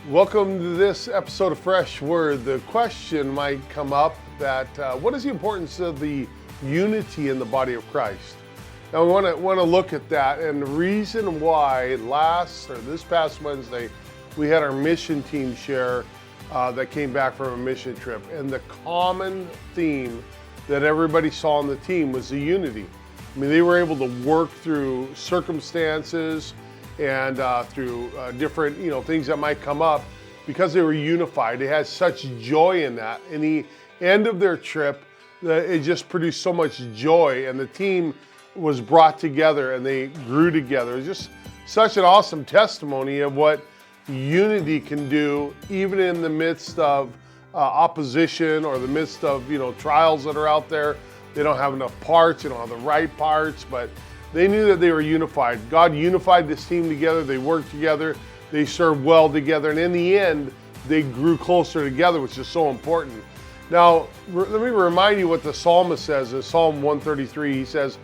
Welcome to this episode of Fresh Word. The question might come up that what is the importance of the unity in the body of Christ? Now we want to look at that, and the reason why this past Wednesday we had our mission team share that came back from a mission trip, and the common theme that everybody saw on the team was the unity. I mean, they were able to work through circumstances and through different things that might come up because they were unified. They had such joy in that. In the end of their trip, it just produced so much joy, and the team was brought together and they grew together. It was just such an awesome testimony of what unity can do, even in the midst of opposition or the midst of trials that are out there. They don't have enough parts, they don't have the right parts, but they knew that they were unified. God unified this team together. They worked together. They served well together. And in the end, they grew closer together, which is so important. Now, let me remind you what the psalmist says in Psalm 133. He says,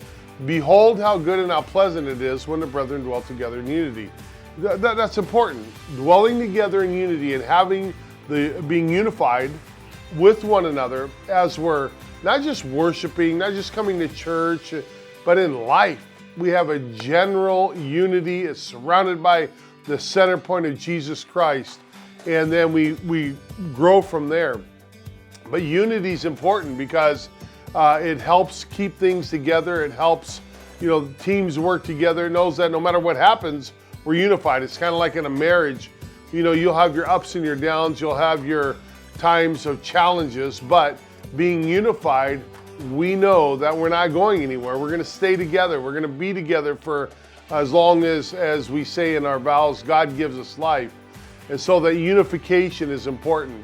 "Behold how good and how pleasant it is when the brethren dwell together in unity." That's important. Dwelling together in unity and being unified with one another as we're not just worshiping, not just coming to church, but in life. We have a general unity. It's surrounded by the center point of Jesus Christ. And then we grow from there. But unity is important because it helps keep things together. It helps, teams work together. It knows that no matter what happens, we're unified. It's kind of like in a marriage. You'll have your ups and your downs. You'll have your times of challenges. But being unified, we know that we're not going anywhere. We're going to stay together. We're going to be together for as long as we say in our vows, God gives us life. And so that unification is important.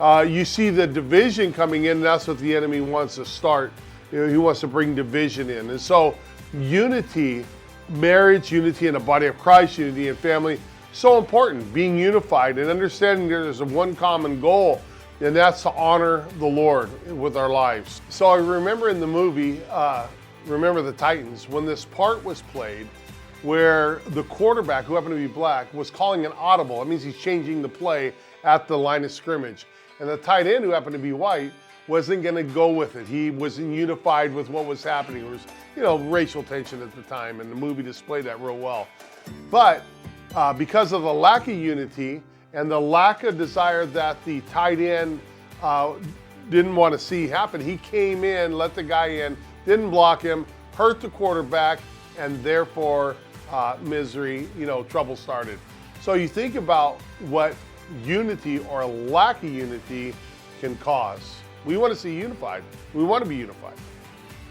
You see the division coming in, and that's what the enemy wants to start. He wants to bring division in. And so unity, marriage, unity in the body of Christ, unity in family, so important. Being unified and understanding there's one common goal, and that's to honor the Lord with our lives. So I remember in the movie, Remember the Titans, when this part was played where the quarterback, who happened to be black, was calling an audible. That means he's changing the play at the line of scrimmage. And the tight end, who happened to be white, wasn't going to go with it. He wasn't unified with what was happening. There was, racial tension at the time, and the movie displayed that real well. But because of the lack of unity, and the lack of desire that the tight end didn't want to see happen, he came in, let the guy in, didn't block him, hurt the quarterback, and therefore misery, trouble started. So you think about what unity or lack of unity can cause. We want to see unified. We want to be unified.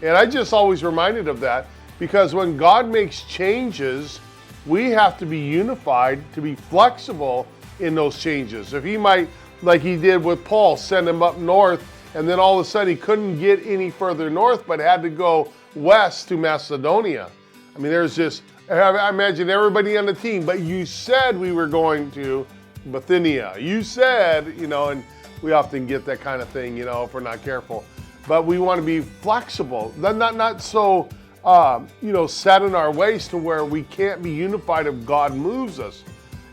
And I just always reminded of that, because when God makes changes, we have to be unified to be flexible in those changes. If he might, like he did with Paul, send him up north, and then all of a sudden he couldn't get any further north, but had to go west to Macedonia. I mean, I imagine everybody on the team, but you said we were going to Bithynia. You said, and we often get that kind of thing, if we're not careful. But we want to be flexible, not so, set in our ways to where we can't be unified if God moves us,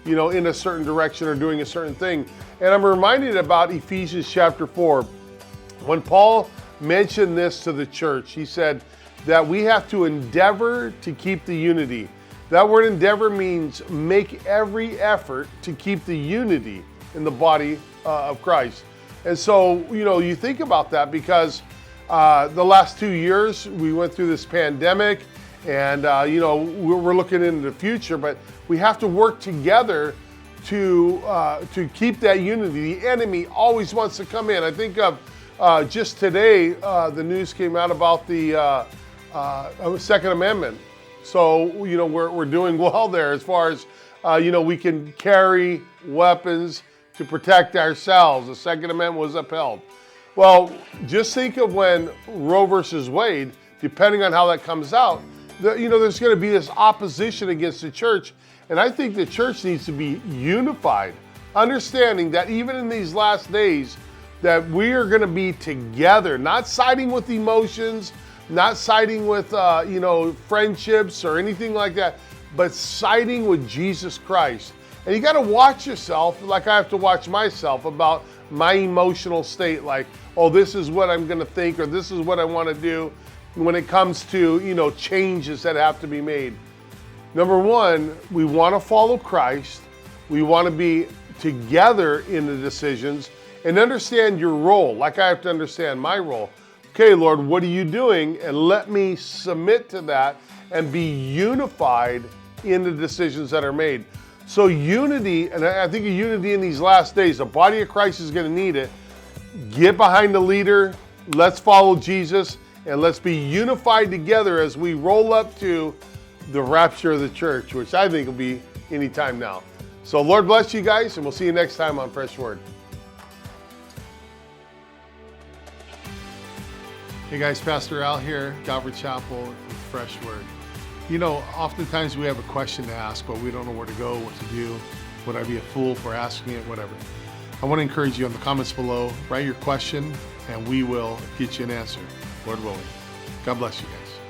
in a certain direction or doing a certain thing. And I'm reminded about Ephesians chapter 4. When Paul mentioned this to the church, he said that we have to endeavor to keep the unity. That word endeavor means make every effort to keep the unity in the body of Christ. And so, you think about that because the last 2 years we went through this pandemic, and we're looking into the future, but we have to work together to keep that unity. The enemy always wants to come in. I think of just today, the news came out about the Second Amendment. So we're doing well there as far as we can carry weapons to protect ourselves. The Second Amendment was upheld. Well, just think of when Roe versus Wade, depending on how that comes out, there's going to be this opposition against the church. And I think the church needs to be unified, understanding that even in these last days, that we are going to be together, not siding with emotions, not siding with, friendships or anything like that, but siding with Jesus Christ And you got to watch yourself, like I have to watch myself, about my emotional state. Like, oh, this is what I'm going to think, or this is what I want to do when it comes to, changes that have to be made. Number one, we want to follow Christ. We want to be together in the decisions and understand your role, like I have to understand my role. Okay, Lord, what are you doing? And let me submit to that and be unified in the decisions that are made. So unity, and I think of unity in these last days, the body of Christ is going to need it. Get behind the leader, let's follow Jesus, and let's be unified together as we roll up to the rapture of the church, which I think will be any time now. So Lord bless you guys, and we'll see you next time on Fresh Word. Hey guys, Pastor Al here, Calvary Chapel with Fresh Word. Oftentimes we have a question to ask, but we don't know where to go, what to do. Would I be a fool for asking it, whatever. I want to encourage you in the comments below, write your question, and we will get you an answer, Lord willing. God bless you guys.